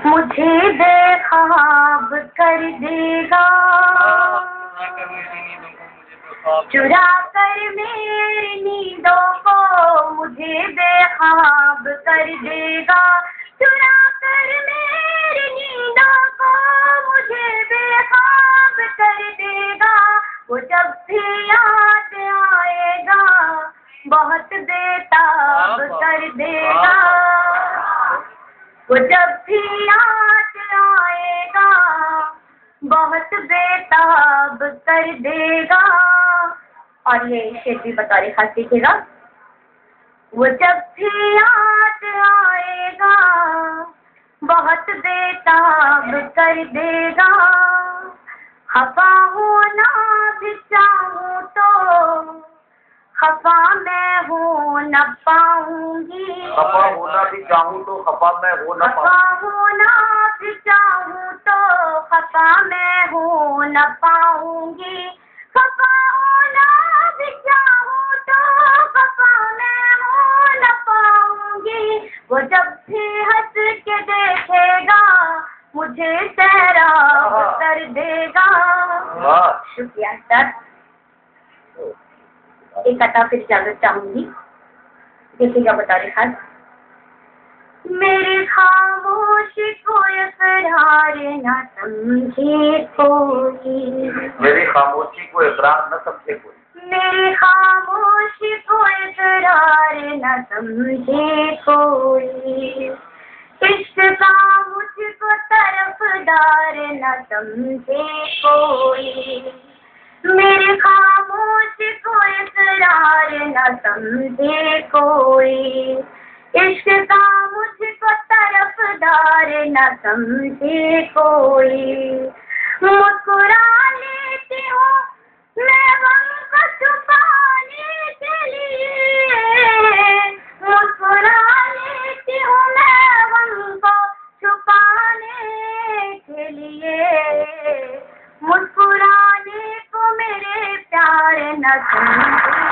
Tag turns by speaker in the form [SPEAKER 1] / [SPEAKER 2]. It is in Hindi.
[SPEAKER 1] मुझे बेख्वाब कर देगा, चुरा कर मेरी नींदों को मुझे बेख्वाब कर देगा, चुरा कर मेरी नींदों को मुझे बेख्वाब कर देगा। वो जब भी याद आएगा बहुत बेताब कर देगा, वो जब भी याद आएगा बहुत बेताब कर देगा। और ये शेर भी बतौर खास सीखेगा। वो जब भी याद आएगा बहुत बेताब कर देगा। खफा होना भी चाहूँ तो खफा मैं हो न पाऊंगी,
[SPEAKER 2] खफा होना भी चाहूँ तो खफा मैं हो न
[SPEAKER 1] खफा होना भी चाहूँ तो खफा मैं हो न पाऊंगी, खफा होना भी चाहूँ तो खफा मैं हो न पाऊंगी। वो जब भी हंस के देखेगा मुझे सैराब कर देगा। शुक्रिया सर। एक कथा फिर इजाजत चाहूंगी, देखिएगा बता रहे खास। मेरी खामोशी को इकरार न समझे कोई,
[SPEAKER 2] मेरी खामोशी को इकरार न समझे कोई,
[SPEAKER 1] मेरी खामोशी को इकरार न समझे कोई, इश्क का मुझको तरफदार न समझे कोई, मेरी खामोशी को इकरार न समझे कोई, इश्क का मुझको तरफदार न समझे कोई। मुस्कुरा लेती हूँ मैं गम को छुपाने के लिए, मुस्कुरा लेती हूँ मैं गम को छुपाने के लिए, मुस्कुराने को मेरे प्यार न समझे